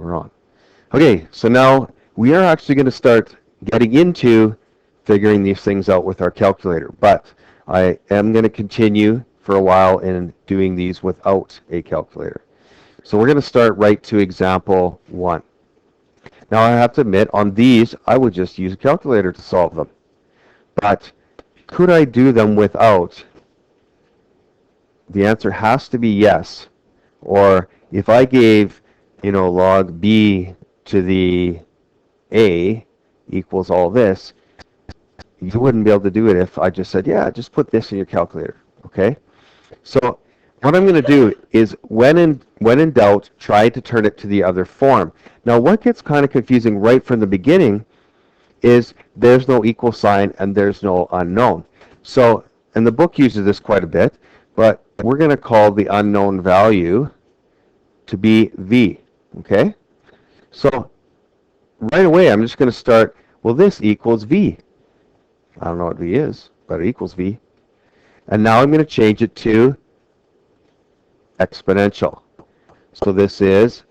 we're on. Okay, so now we are actually going to start getting into figuring these things out with our calculator, but I am going to continue for a while in doing these without a calculator. So we're going to start right to example 1. Now I have to admit, on these, I would just use a calculator to solve them. But could I do them without? The answer has to be yes. Or if I gave, log b to the a equals all this, you wouldn't be able to do it if I just said, yeah, just put this in your calculator, okay? So what I'm going to do is, when in doubt, try to turn it to the other form. Now, what gets kind of confusing right from the beginning is there's no equal sign and there's no unknown. So, and the book uses this quite a bit, but we're going to call the unknown value to be v, okay? So right away, I'm just going to start, well, this equals v. I don't know what v is, but it equals v. And now I'm going to change it to exponential. So this is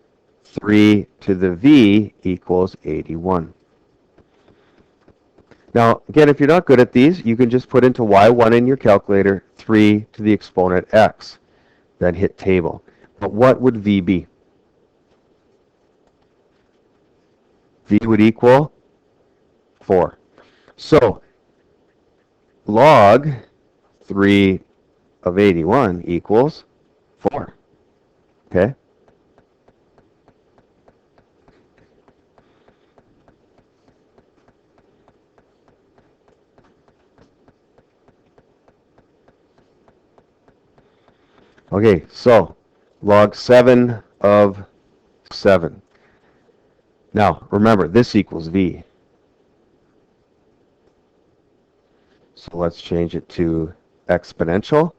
3 to the v equals 81. Now, again, if you're not good at these, you can just put into y1 in your calculator 3 to the exponent x, then hit table. But what would v be? V would equal 4. So log 3 of 81 equals 4. Okay? Okay, so log 7 of 7. Now, remember, this equals v. So let's change it to exponential.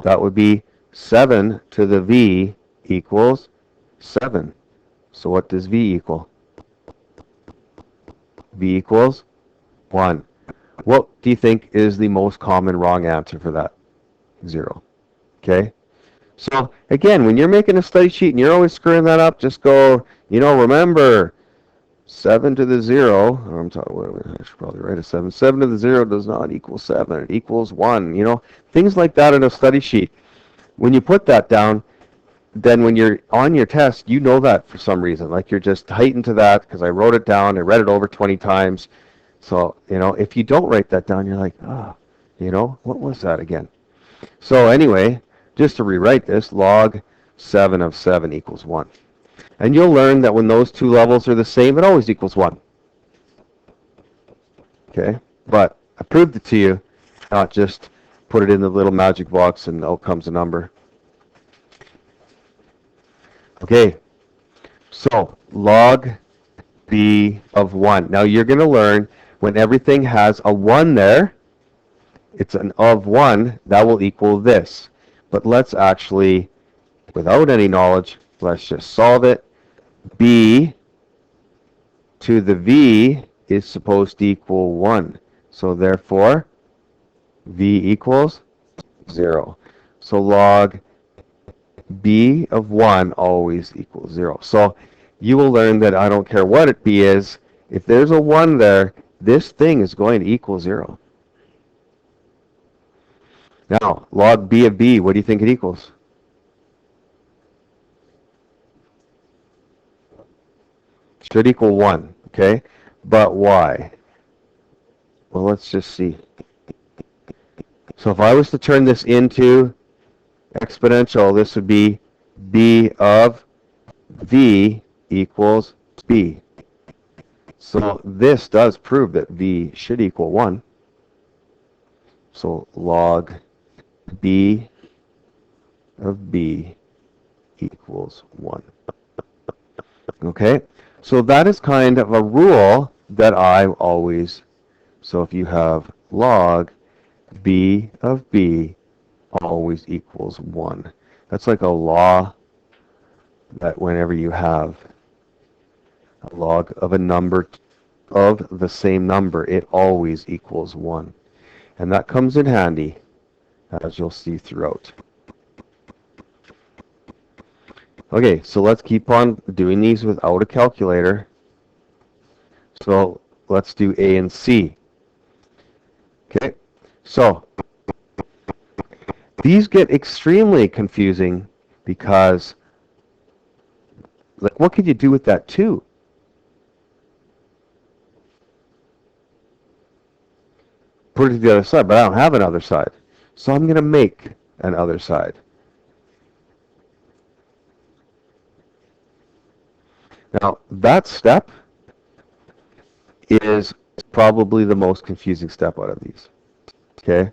That would be 7 to the v equals 7. So what does v equal? V equals 1. What do you think is the most common wrong answer for that? 0. Okay? So again, when you're making a study sheet and you're always screwing that up, just go, remember, 7 to the 0, I'm talking, I should probably write a 7. 7 to the 0 does not equal 7. It equals 1. Things like that in a study sheet. When you put that down, then when you're on your test, you know that for some reason. Like you're just heightened to that because I wrote it down. I read it over 20 times. So, if you don't write that down, you're like, what was that again? So anyway, just to rewrite this, log 7 of 7 equals 1. And you'll learn that when those two levels are the same, it always equals 1. Okay? But I proved it to you, not just put it in the little magic box and out comes a number. Okay, so log b of 1. Now you're going to learn when everything has a 1 there, it's an of 1, that will equal this. But let's actually, without any knowledge, let's just solve it. B to the v is supposed to equal 1. So therefore, v equals 0. So log b of 1 always equals 0. So you will learn that I don't care what it b is, if there's a 1 there, this thing is going to equal 0. Now, log b of b, what do you think it equals? Should equal 1, okay? But why? Well, let's just see. So if I was to turn this into exponential, this would be b of v equals b. So this does prove that v should equal 1. So log b of b equals 1. Okay? So that is kind of a rule that I always, so if you have log b of b always equals 1. That's like a law that whenever you have a log of a number of the same number, it always equals 1. And that comes in handy, as you'll see throughout. Okay, so let's keep on doing these without a calculator. So let's do A and C. Okay, so these get extremely confusing because, like, what could you do with that 2? Put it to the other side, but I don't have an other side. So I'm going to make an other side. Now, that step is probably the most confusing step out of these. Okay?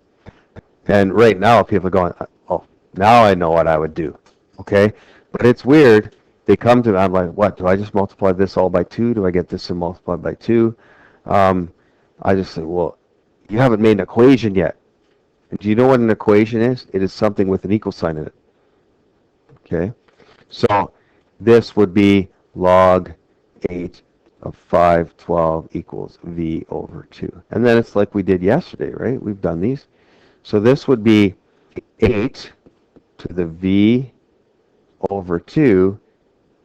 And right now, people are going, oh, now I know what I would do. Okay? But it's weird. They come to me, I'm like, what? Do I just multiply this all by 2? Do I get this and multiplied by 2? I just say, well, you haven't made an equation yet. And do you know what an equation is? It is something with an equal sign in it. Okay? So this would be log 8 of 512 equals v over 2. And then it's like we did yesterday, right? We've done these. So this would be 8 to the v over 2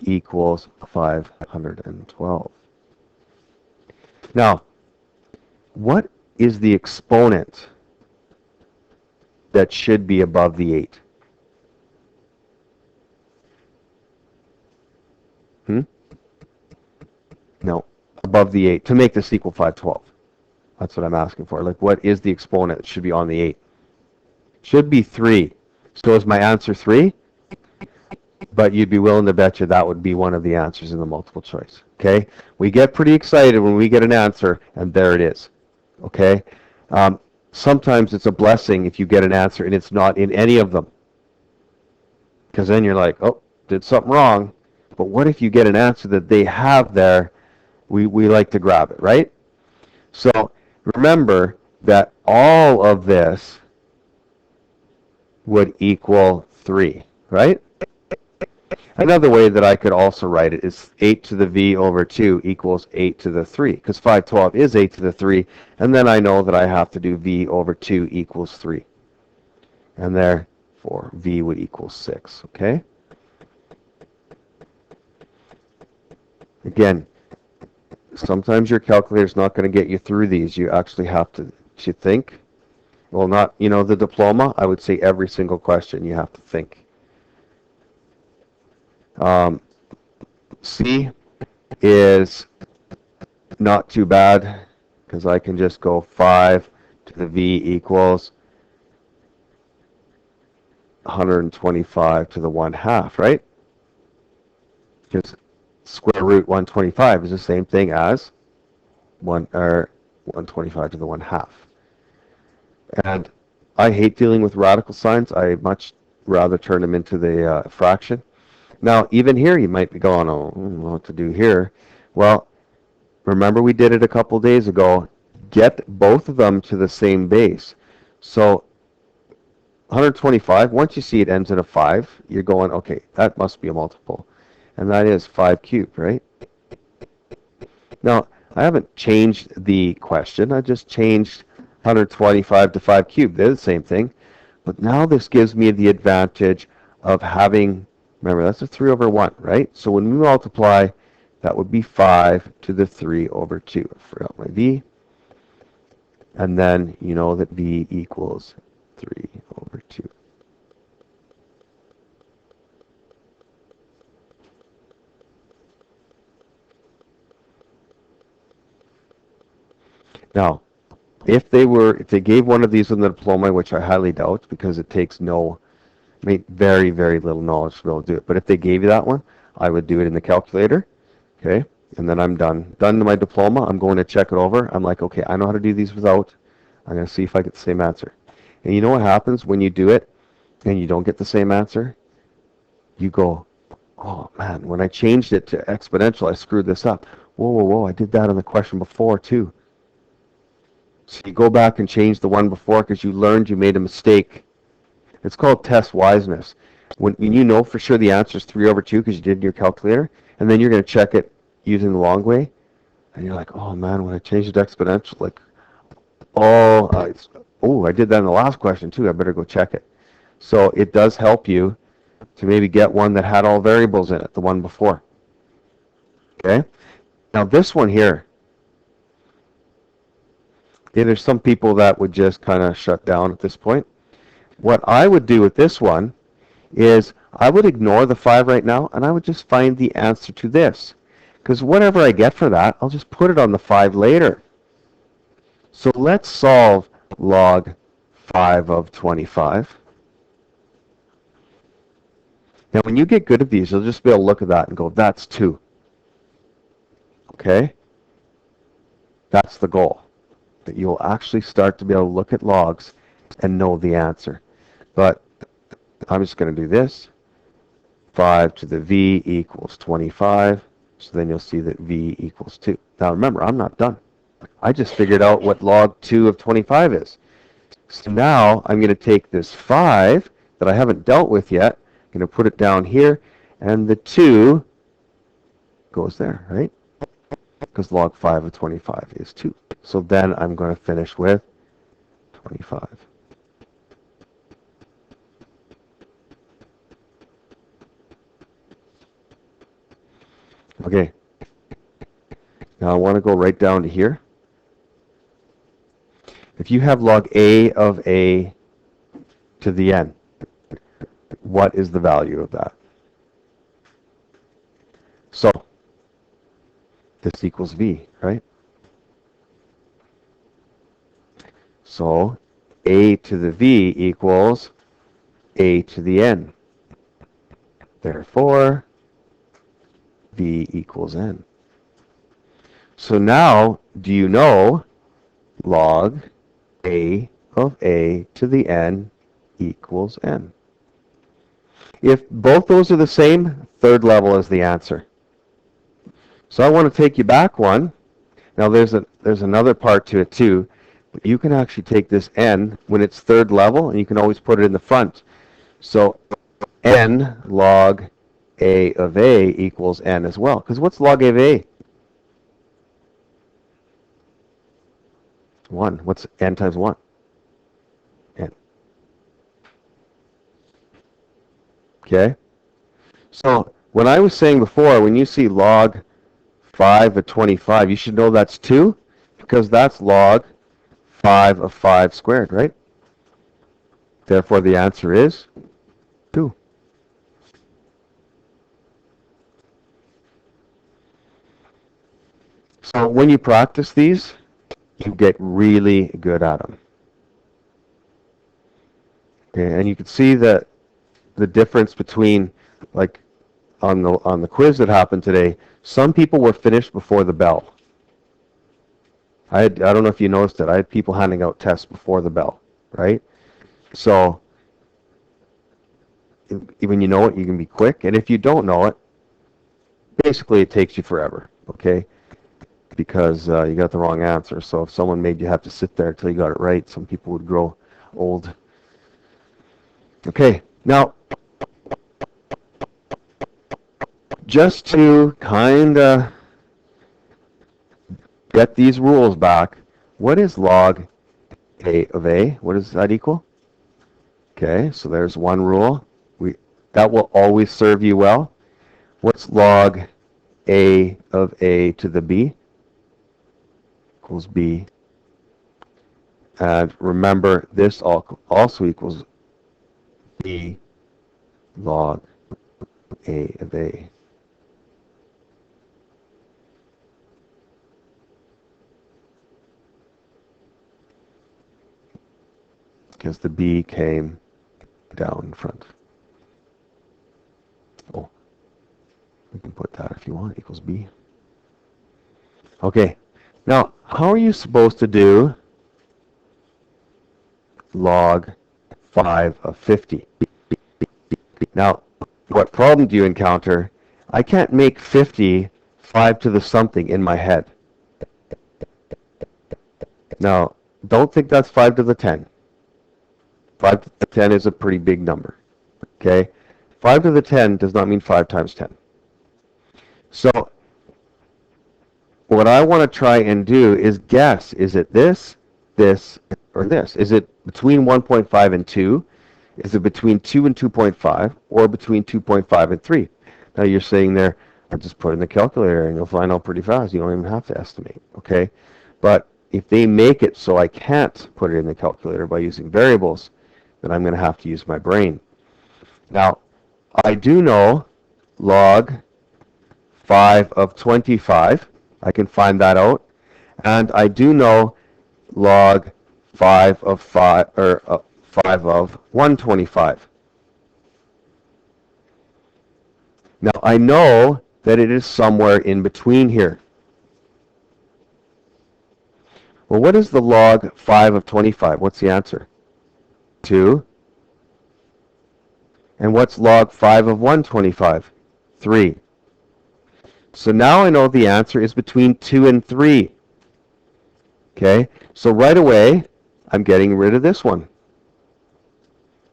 equals 512. Now, what is the exponent that should be above the 8? No, above the 8, to make this equal 512. That's what I'm asking for. Like, what is the exponent that should be on the 8? Should be 3. So is my answer 3? But you'd be willing to bet you that would be one of the answers in the multiple choice. Okay? We get pretty excited when we get an answer, and there it is. Okay? Sometimes it's a blessing if you get an answer and it's not in any of them. Because then you're like, oh, did something wrong. But what if you get an answer that they have there? We like to grab it, right? So remember that all of this would equal 3, right? Another way that I could also write it is 8 to the v over 2 equals 8 to the 3, because 512 is 8 to the 3, and then I know that I have to do v over 2 equals 3. And therefore, v would equal 6, okay? Again, sometimes your calculator is not going to get you through these. You actually have to think. Well, not, the diploma, I would say every single question you have to think. C is not too bad because I can just go 5 to the v equals 125 to the 1/2, right? Because square root 125 is the same thing as 125 to the 1/2. And I hate dealing with radical signs. I much rather turn them into the fraction. Now, even here, you might be going, oh, I don't know what to do here. Well, remember we did it a couple days ago. Get both of them to the same base. So 125, once you see it ends in a 5, you're going, okay, that must be a multiple. And that is 5 cubed, right? Now, I haven't changed the question. I just changed 125 to 5 cubed. They're the same thing. But now this gives me the advantage of having, remember, that's a 3 over 1, right? So when we multiply, that would be 5 to the 3 over 2. I forgot my v. And then you know that v equals 3 over 2. Now, if they gave one of these in the diploma, which I highly doubt because it takes very, very little knowledge to be able to do it. But if they gave you that one, I would do it in the calculator, okay? And then I'm done. Done to my diploma. I'm going to check it over. I'm like, okay, I know how to do these without. I'm going to see if I get the same answer. And you know what happens when you do it and you don't get the same answer? You go, oh man, when I changed it to exponential, I screwed this up. Whoa, whoa, whoa, I did that on the question before too. So you go back and change the one before because you learned you made a mistake. It's called test wiseness. When you know for sure the answer is 3 over 2 because you did in your calculator, and then you're going to check it using the long way, and you're like, oh man, when I changed it to exponential, like, I did that in the last question too. I better go check it. So it does help you to maybe get one that had all variables in it, the one before. Okay? Now this one here, okay, there's some people that would just kind of shut down at this point. What I would do with this one is I would ignore the 5 right now, and I would just find the answer to this. Because whatever I get for that, I'll just put it on the 5 later. So let's solve log 5 of 25. Now when you get good at these, you'll just be able to look at that and go, that's 2. Okay? That's the goal. That you'll actually start to be able to look at logs and know the answer. But I'm just going to do this. 5 to the v equals 25. So then you'll see that v equals 2. Now remember, I'm not done. I just figured out what log 2 of 25 is. So now I'm going to take this 5 that I haven't dealt with yet. I'm going to put it down here. And the 2 goes there, right? Because log 5 of 25 is 2. So then I'm going to finish with 25. Okay. Now I want to go right down to here. If you have log a of a to the n, what is the value of that? So this equals v, right? So a to the v equals a to the n. Therefore, v equals n. So now, do you know log a of a to the n equals n? If both those are the same, third level is the answer. So I want to take you back one. Now there's another part to it too. But you can actually take this n when it's third level, and you can always put it in the front. So n log a of a equals n as well. Because what's log a of a? 1. What's n times 1? N. Okay? So when I was saying before, when you see log 5 of 25, you should know that's 2, because that's log 5 of 5 squared, right? Therefore, the answer is 2. So when you practice these, you get really good at them. Okay, and you can see that the difference between, like, on the quiz that happened today, some people were finished before the bell. I don't know if you noticed it. I had people handing out tests before the bell, right? So when you know it, you can be quick. And if you don't know it, basically it takes you forever, okay? Because you got the wrong answer. So if someone made you have to sit there until you got it right, some people would grow old. Okay, now, just to kind of get these rules back, what is log a of a? What does that equal? Okay, so there's one rule. That will always serve you well. What's log a of a to the b? Equals b. And remember, this also equals b log a of a. Because the b came down in front. Oh, we can put that if you want, equals b. Okay, now how are you supposed to do log 5 of 50? Now, what problem do you encounter? I can't make 50 5 to the something in my head. Now, don't think that's 5 to the 10. 5 to the 10 is a pretty big number. Okay? 5 to the 10 does not mean 5 times 10. So, what I want to try and do is guess, is it this, this, or this? Is it between 1.5 and 2? Is it between 2 and 2.5 or between 2.5 and 3? Now you're saying there, I'll just put it in the calculator and you'll find out pretty fast. You don't even have to estimate, okay? But if they make it so I can't put it in the calculator by using variables, then I'm going to have to use my brain. Now, I do know log 5 of 25. I can find that out. And I do know log 5 of 5 or 5 of 125. Now I know that it is somewhere in between here. Well, what is the log 5 of 25? What's the answer? 2. And what's log 5 of 125? 3. So now I know the answer is between 2 and 3. Okay, so right away, I'm getting rid of this one.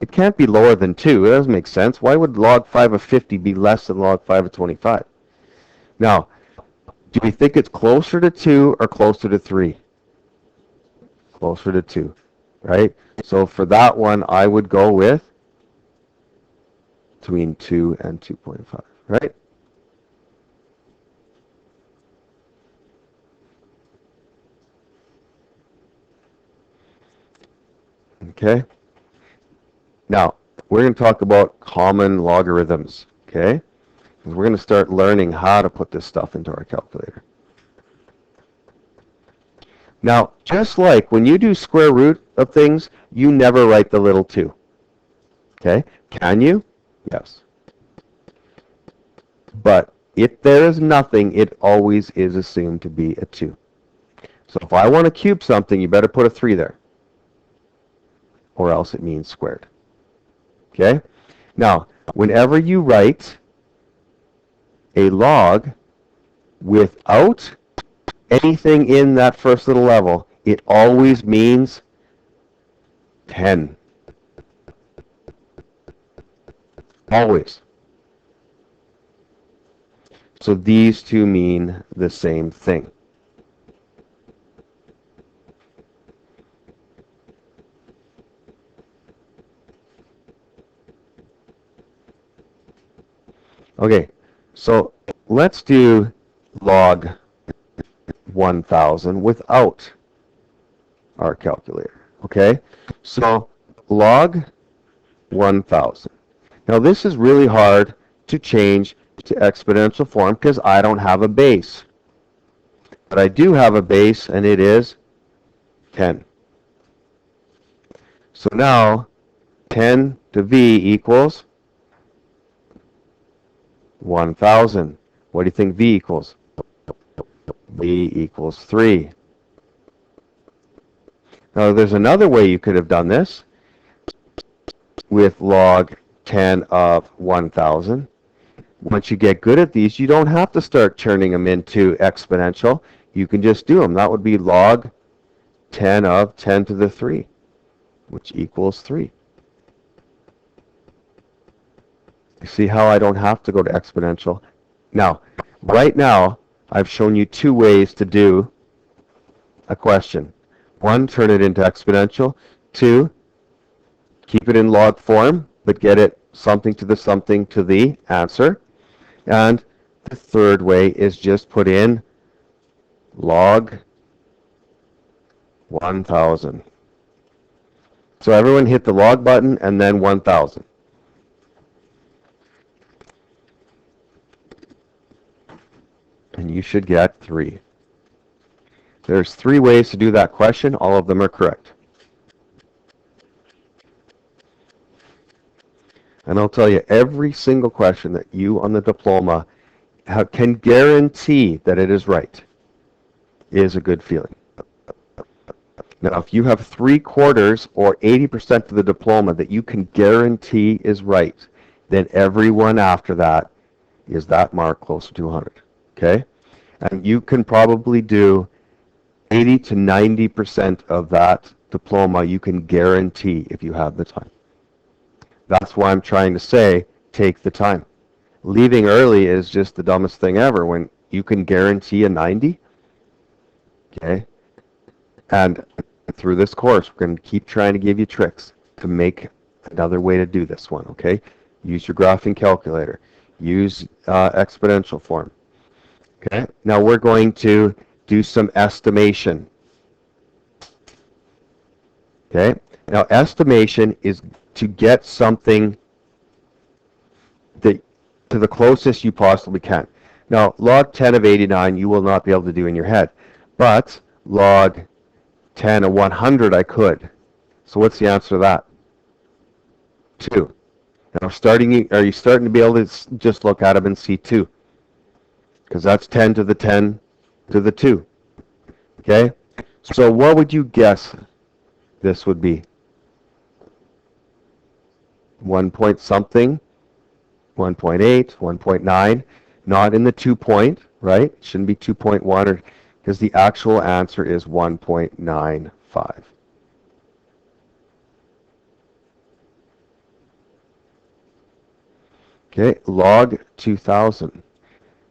It can't be lower than 2. It doesn't make sense. Why would log 5 of 50 be less than log 5 of 25? Now, do we think it's closer to 2 or closer to 3? Closer to 2, right? So for that one, I would go with between 2 and 2.5, right? Okay. Now, we're going to talk about common logarithms, okay? We're going to start learning how to put this stuff into our calculator. Now, just like when you do square root of things, you never write the little 2. Okay? Can you? Yes. But if there is nothing, it always is assumed to be a 2. So if I want to cube something, you better put a 3 there, or else it means squared. Okay? Now, whenever you write a log without anything in that first little level, it always means 10. Always. So these two mean the same thing. Okay, so let's do log 1,000 without our calculator. Okay, so log 1,000. Now this is really hard to change to exponential form because I don't have a base. But I do have a base, and it is 10. So now 10 to v equals 1,000. What do you think v equals? V equals 3. Now there's another way you could have done this with log 10 of 1,000. Once you get good at these, you don't have to start turning them into exponential. You can just do them. That would be log 10 of 10 to the 3, which equals 3. You see how I don't have to go to exponential? Now, right now, I've shown you 2 ways to do a question. 1, turn it into exponential. 2, keep it in log form, but get it something to the answer. And the third way is just put in log 1,000. So everyone hit the log button and then 1,000. And you should get 3. There's 3 ways to do that question. All of them are correct. And I'll tell you, every single question that you on the diploma can guarantee that it is right is a good feeling. Now, if you have 3/4 or 80% of the diploma that you can guarantee is right, then everyone after that is that mark closer to 100. Okay? And you can probably do 80 to 90% of that diploma you can guarantee if you have the time. That's why I'm trying to say, take the time. Leaving early is just the dumbest thing ever when you can guarantee a 90. Okay? And through this course, we're going to keep trying to give you tricks to make Another way to do this one, okay? Use your graphing calculator. Use exponential form. Okay, now we're going to do some estimation. Okay, now estimation is to get something that to the closest you possibly can. Now, log 10 of 89 you will not be able to do in your head, but log 10 of 100 I could. So what's the answer to that? 2. Now, are you starting to be able to just look at them and see 2? Because that's 10 to the 10 to the 2. Okay? So what would you guess this would be? 1 point something, 1.8, 1.9, not in the 2 point, right? It shouldn't be 2.1 or because the actual answer is 1.95. Okay, log 2000.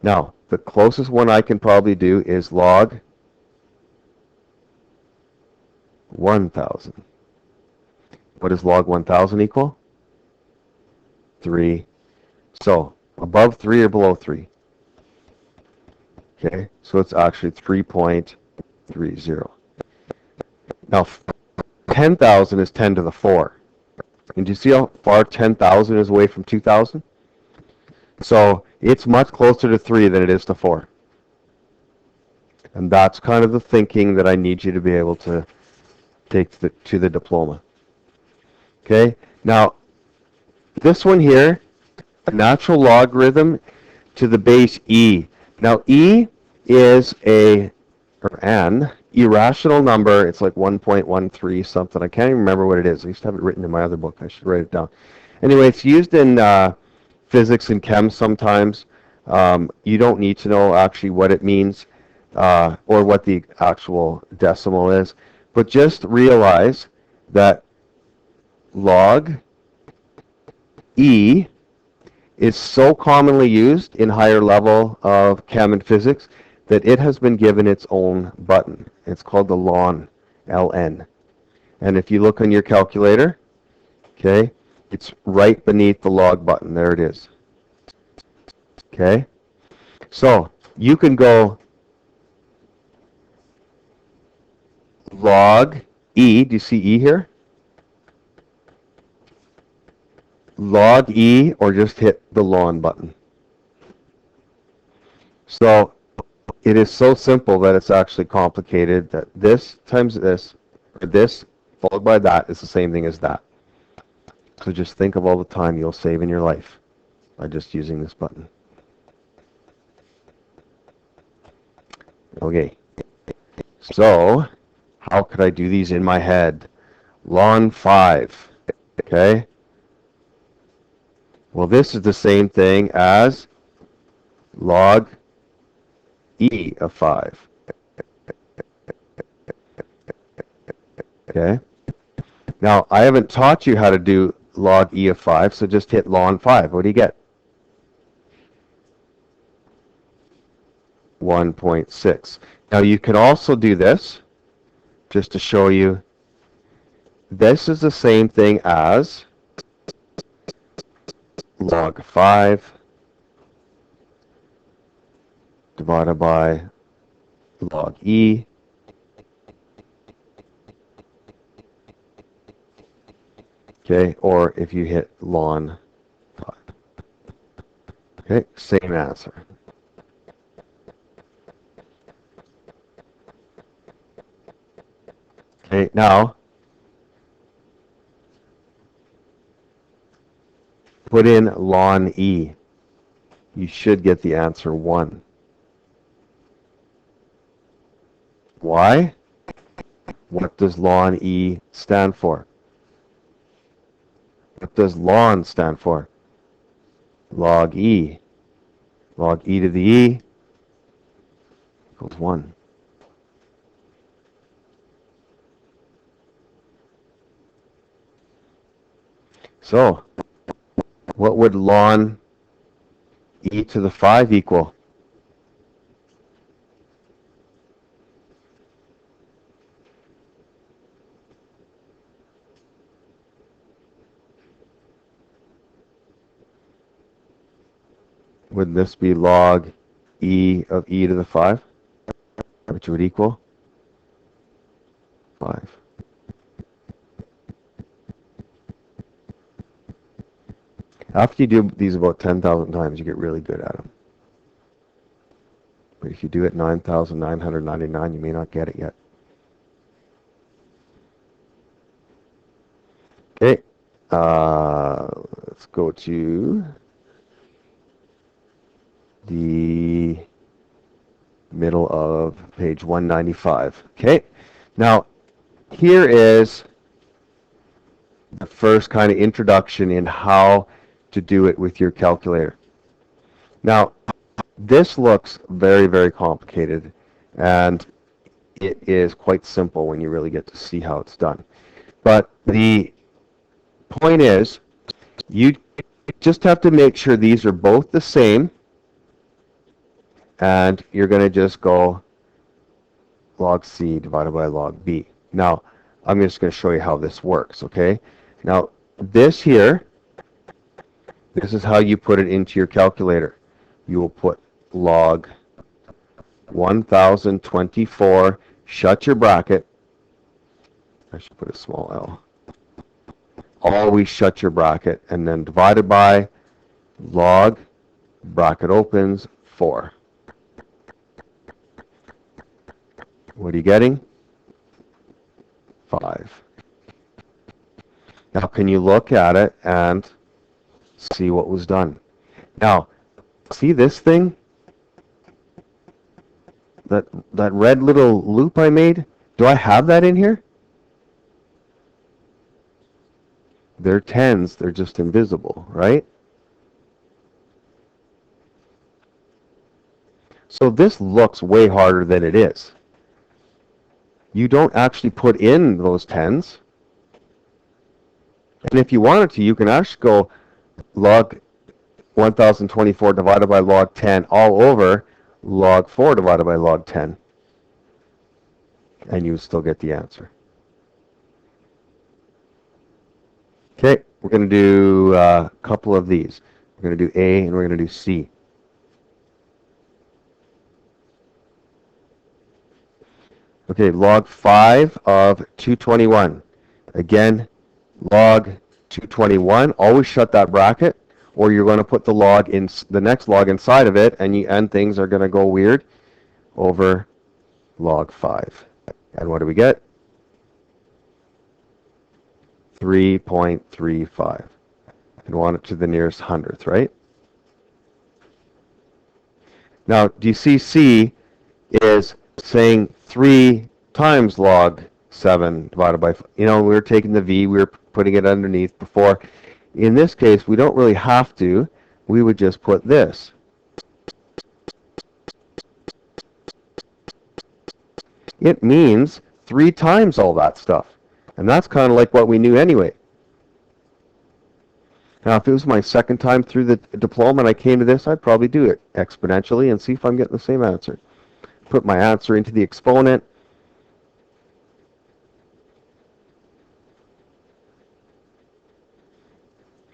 Now, the closest one I can probably do is log 1000. What does log 1000 equal? 3. So, above 3 or below 3? Okay, so it's actually 3.30. Now, 10,000 is 10 to the 4. And do you see how far 10,000 is away from 2,000? So it's much closer to 3 than it is to 4. And that's kind of the thinking that I need you to be able to take to the diploma. Okay, now this one here, a natural logarithm to the base e. Now e is an irrational number. It's like 1.13 something. I can't even remember what it is. I used to have it written in my other book. I should write it down. Anyway, it's used in physics and chem sometimes. You don't need to know actually what it means or what the actual decimal is, but just realize that log e is so commonly used in higher level of chem and physics that it has been given its own button. It's called the ln, ln. And if you look on your calculator, okay, it's right beneath the log button. There it is. Okay? So, you can go log e, do you see e here? Log e, or just hit the ln button. So, it is so simple that it's actually complicated that this times this, or this followed by that is the same thing as that. So just think of all the time you'll save in your life by just using this button. Okay, so how could I do these in my head? Ln 5, okay? Well, this is the same thing as log e of 5, okay? Now, I haven't taught you how to do log e of 5, so just hit ln 5. What do you get? 1.6. Now, you can also do this, just to show you. This is the same thing as log 5 divided by log e. Okay, or if you hit ln 5. Okay, same answer. Okay, now put in ln e. You should get the answer 1. Why? What does ln e stand for? What does ln stand for? Log e. Log e to the e equals 1. So, what would ln e to the 5 equal? Would this be log e of e to the 5, which would equal 5. After you do these about 10,000 times, you get really good at them. But if you do it 9,999, you may not get it yet. Okay, let's go to the middle of page 195. Okay, now here is the first kind of introduction in how to do it with your calculator. Now, this looks very, very complicated, and it is quite simple when you really get to see how it's done. But the point is, you just have to make sure these are both the same, and you're going to just go log C divided by log B. Now, I'm just going to show you how this works, okay? Now, this here, this is how you put it into your calculator. You will put log 1024, shut your bracket. I should put a small l. Always shut your bracket, and then divided by log, bracket opens, 4. What are you getting? 5. Now, can you look at it and see what was done? Now, see this thing? That red little loop I made? Do I have that in here? They're 10s, they're just invisible, right? So this looks way harder than it is. You don't actually put in those 10s. And if you wanted to, you can actually go log 1024 divided by log 10 all over log 4 divided by log 10. And you still get the answer. Okay, we're going to do a couple of these. We're going to do A and we're going to do C. Okay, log 5 of 221. Again, log 221, always shut that bracket, or you're going to put the log in the next log inside of it, and things are going to go weird, over log 5. And what do we get? 3.35. And want it to the nearest hundredth, right? Now, do you see C is saying 3 times log 7 divided by, we were taking the V, we were putting it underneath before. In this case, we don't really have to. We would just put this. It means 3 times all that stuff. And that's kind of like what we knew anyway. Now, if it was my second time through the diploma and I came to this, I'd probably do it exponentially and see if I'm getting the same answer. Put my answer into the exponent.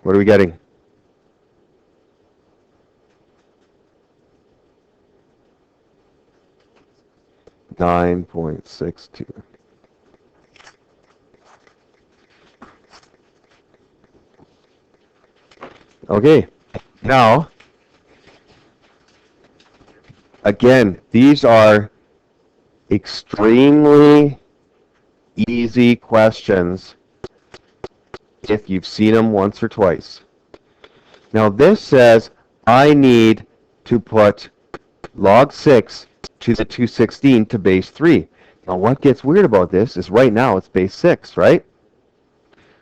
What are we getting? $9.62. Okay, now, again, these are extremely easy questions if you've seen them once or twice. Now this says I need to put log 6 to the 216 to base 3. Now what gets weird about this is right now it's base 6, right?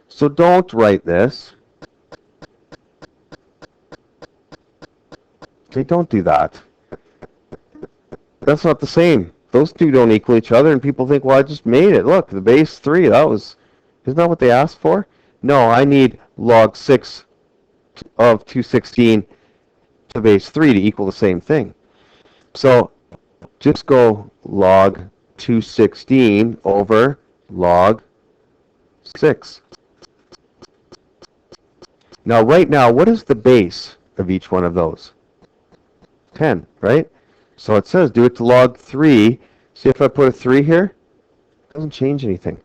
So don't write this. Okay, don't do that. That's not the same. Those two don't equal each other, and people think, well, I just made it. Look, the base 3, isn't that what they asked for? No, I need log 6 of 216 to base 3 to equal the same thing. So just go log 216 over log 6. Now, right now, what is the base of each one of those? 10, right? So it says do it to log 3. See if I put a 3 here? It doesn't change anything.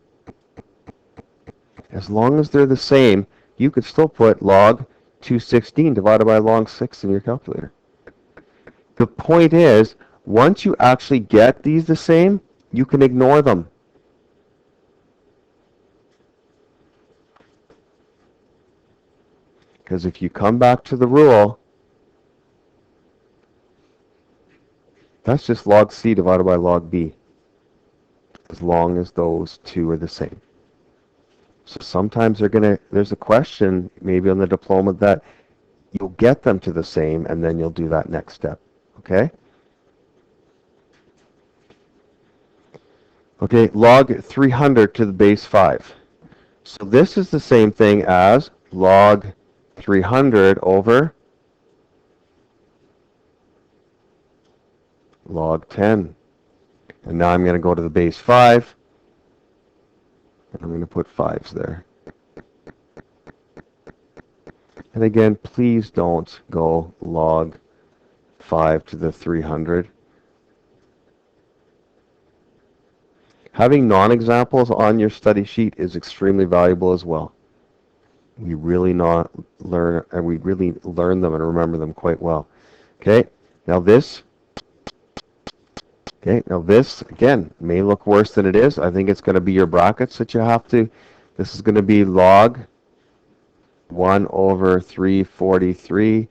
As long as they're the same, you could still put log 216 divided by log 6 in your calculator. The point is, once you actually get these the same, you can ignore them. Because if you come back to the rule, that's just log C divided by log B, as long as those two are the same. So sometimes there's a question maybe on the diploma that you'll get them to the same, and then you'll do that next step. Okay? Okay, log 300 to the base 5. So this is the same thing as log 300 over log 10. And now I'm going to go to the base 5, and I'm going to put 5s there. And again, please don't go log 5 to the 300. Having non-examples on your study sheet is extremely valuable as well. We really learn them and remember them quite well. Okay, now this again may look worse than it is. I think it's going to be your brackets that you have to. This is going to be log 1 over 343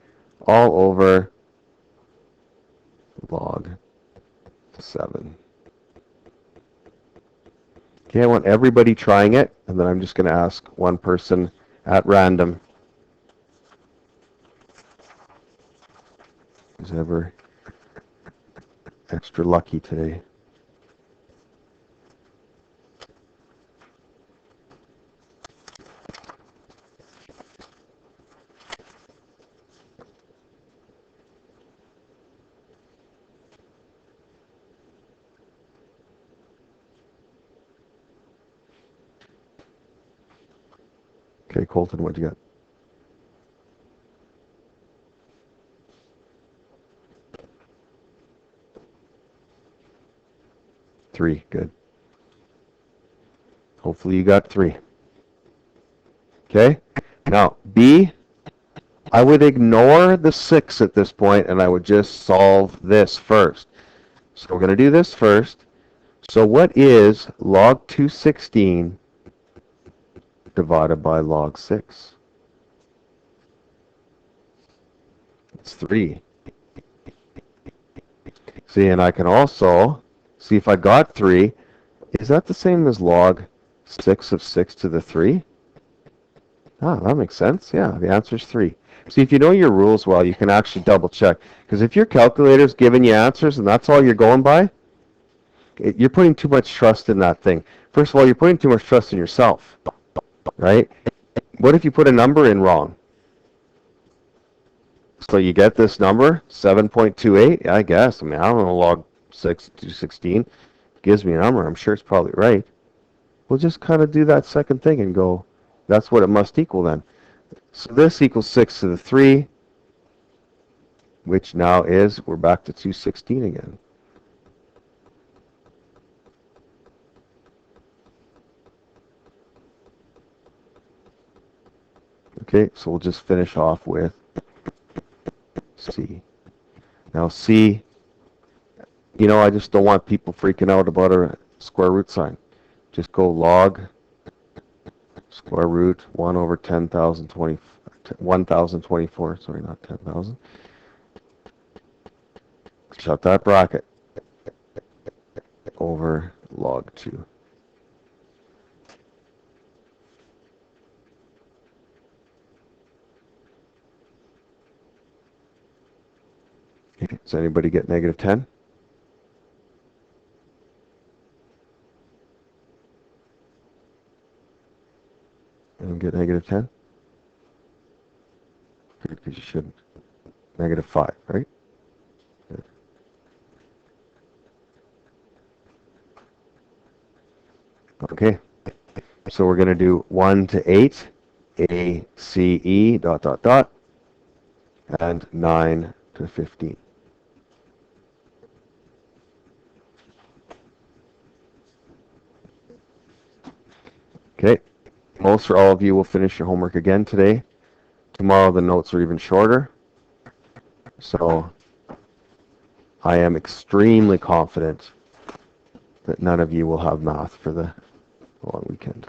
all over log 7. Okay, I want everybody trying it, and then I'm just going to ask one person at random. Who's ever extra lucky today? Okay, Colton, what'd you got? Three, good. Hopefully you got 3. Okay, now B, I would ignore the 6 at this point, and I would just solve this first. So we're going to do this first. So what is log 216 divided by log 6? It's 3. See, and I can also see if I got 3. Is that the same as log 6 of 6 to the 3? Ah, that makes sense. Yeah, the answer is 3. See, if you know your rules well, you can actually double check. Because if your calculator's giving you answers and that's all you're going by, you're putting too much trust in that thing. First of all, you're putting too much trust in yourself, right? What if you put a number in wrong? So you get this number, 7.28, I guess. I mean, I don't know, log 6 to 16 gives me a number. I'm sure it's probably right. We'll just kind of do that second thing and go, that's what it must equal then. So this equals 6 to the 3, which now is, we're back to 216 again. Okay, so we'll just finish off with C. Now C, you know, I just don't want people freaking out about a square root sign. Just go log square root 1 over 1024, sorry, not 10,000. Shut that bracket over log 2. Okay, does anybody get negative 10? Anyone get negative 10? Because you shouldn't. Negative 5, right? Good. Okay, so we're going to do 1 to 8, A, C, E, dot, dot, dot, and 9 to 15. Okay. Most or all of you will finish your homework again today. Tomorrow the notes are even shorter. So I am extremely confident that none of you will have math for the long weekend.